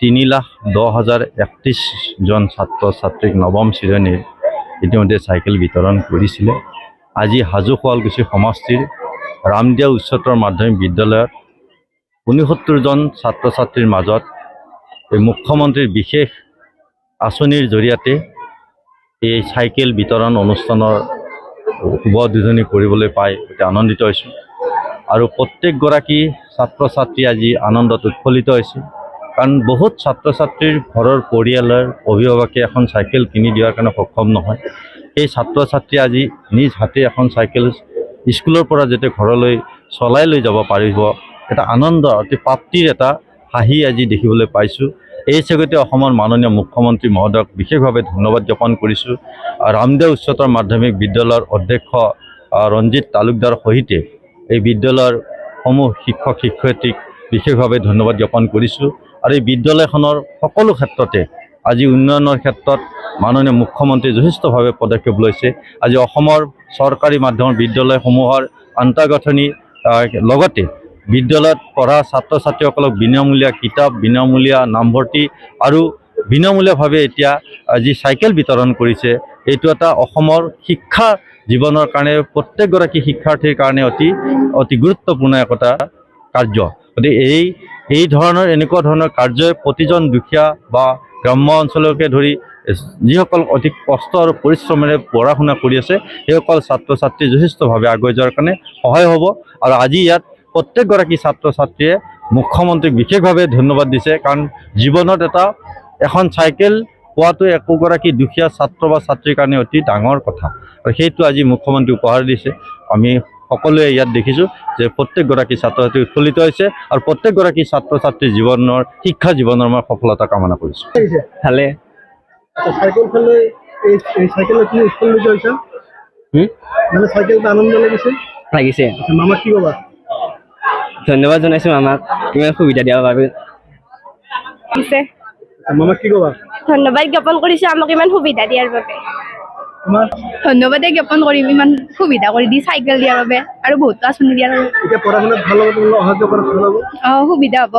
3,10,031 জন ছাত্ৰ ছাত্ৰীক নৱম শ্ৰেণীৰ ইতিমধ্যে চাইকেল বিতৰণ কৰিছিলে। আজি হাজো শুৱালকুছি সমষ্টিৰ ৰামদিয়া উচ্চতৰ মাধ্যমিক বিদ্যালয়ত 69 জন ছাত্ৰ ছাত্ৰীৰ মাজত এই মুখ্যমন্ত্ৰীৰ বিশেষ আঁচনিৰ জৰিয়তে এই চাইকেল বিতৰণ অনুষ্ঠানৰ শুভ উদ্বোধনী কৰিবলৈ পাই অতি আনন্দিত হৈছোঁ আৰু প্ৰত্যেকগৰাকী ছাত্ৰ ছাত্ৰী আজি আনন্দত উৎফুল্লিত হৈছে। কাৰণ বহুত ছাত্ৰ ছাত্ৰীৰ ঘৰৰ পৰিয়ালৰ অভিভাৱকে এখন চাইকেল কিনি দিয়াৰ কাৰণে সক্ষম নহয়। সেই ছাত্ৰ ছাত্ৰীয়ে আজি নিজ হাতে এখন চাইকেল স্কুলৰ পৰা যেতিয়া ঘৰলৈ চলাই লৈ যাব পাৰিব, এটা আনন্দ অতি প্ৰাপ্তিৰ এটা হাঁহি আজি দেখিবলৈ পাইছোঁ। এই চেগতে অসমৰ মাননীয় মুখ্যমন্ত্ৰী মহোদয়ক বিশেষভাৱে ধন্যবাদ জ্ঞাপন কৰিছোঁ। ৰামদেৱ উচ্চতৰ মাধ্যমিক বিদ্যালয়ৰ অধ্যক্ষ ৰঞ্জিত তালুকদাৰ সহিতে এই বিদ্যালয়ৰ সমূহ শিক্ষক শিক্ষয়িত্ৰীক বিশেষভাৱে ধন্যবাদ জ্ঞাপন কৰিছোঁ। আৰু এই বিদ্যালয়খনৰ সকলো ক্ষেত্ৰতে আজি উন্নয়নৰ ক্ষেত্ৰত মাননীয় মুখ্যমন্ত্ৰীয়ে যথেষ্টভাৱে পদক্ষেপ লৈছে। আজি অসমৰ চৰকাৰী মাধ্যমৰ বিদ্যালয়সমূহৰ আন্তঃগাঁথনি লগতে বিদ্যালয়ত পঢ়া ছাত্ৰ ছাত্ৰীসকলক বিনামূলীয়া কিতাপ, বিনামূলীয়া নামভৰ্তি আৰু বিনামূলীয়াভাৱে এতিয়া যি চাইকেল বিতৰণ কৰিছে, এইটো এটা অসমৰ শিক্ষা জীৱনৰ কাৰণে প্ৰত্যেকগৰাকী শিক্ষাৰ্থীৰ কাৰণে অতি গুৰুত্বপূৰ্ণ এটা কাৰ্য। গতিকে এই ধৰণৰ এনেকুৱা ধৰণৰ কাৰ্যই প্ৰতিজন দুখীয়া বা গ্ৰাম্য অঞ্চলকে ধৰি যিসকল অতি কষ্ট আৰু পৰিশ্ৰমেৰে পঢ়া শুনা কৰি আছে, সেইসকল ছাত্ৰ ছাত্ৰী যথেষ্টভাৱে আগুৱাই যোৱাৰ কাৰণে সহায় হ'ব। আৰু আজি ইয়াত প্ৰত্যেকগৰাকী ছাত্ৰ ছাত্ৰীয়ে মুখ্যমন্ত্ৰীক বিশেষভাৱে ধন্যবাদ দিছে। কাৰণ জীৱনত এখন চাইকেল পোৱাটো একোগৰাকী দুখীয়া ছাত্ৰ বা ছাত্ৰীৰ কাৰণে অতি ডাঙৰ কথা, আৰু সেইটো আজি মুখ্যমন্ত্ৰী উপহাৰ দিছে। আমি সকলোৱে ইয়াত দেখিছোঁ যে প্ৰত্যেকগৰাকী ছাত্ৰ ছাত্ৰী উৎফুল্লিত হৈছে আৰু প্ৰত্যেকগৰাকী ছাত্ৰ ছাত্ৰীৰ শিক্ষা জীৱনৰ মই সফলতা কামনা কৰিছোঁ। ভালে লাগিছে। মামাক কি ক'বা? ধন্যবাদ জনাইছোঁ মামাক ইমান সুবিধা দিয়াৰ বাবে। মামাক কি ক'বা? ধন্যবাদ জ্ঞাপন কৰিছোঁ আমাক ইমান সুবিধা দিয়াৰ বাবে। ধন্যবাদে জ্ঞাপন কৰিম ইমান সুবিধা কৰি দি চাইকেল দিয়াৰ বাবে আৰু বহুতো আঁচনি দিয়াৰ বাবে। এতিয়া পঢ়া শুনাত ভাল হ'ব, অহা যোৱা কৰাত ভাল হ'ব, সুবিধা হ'ব।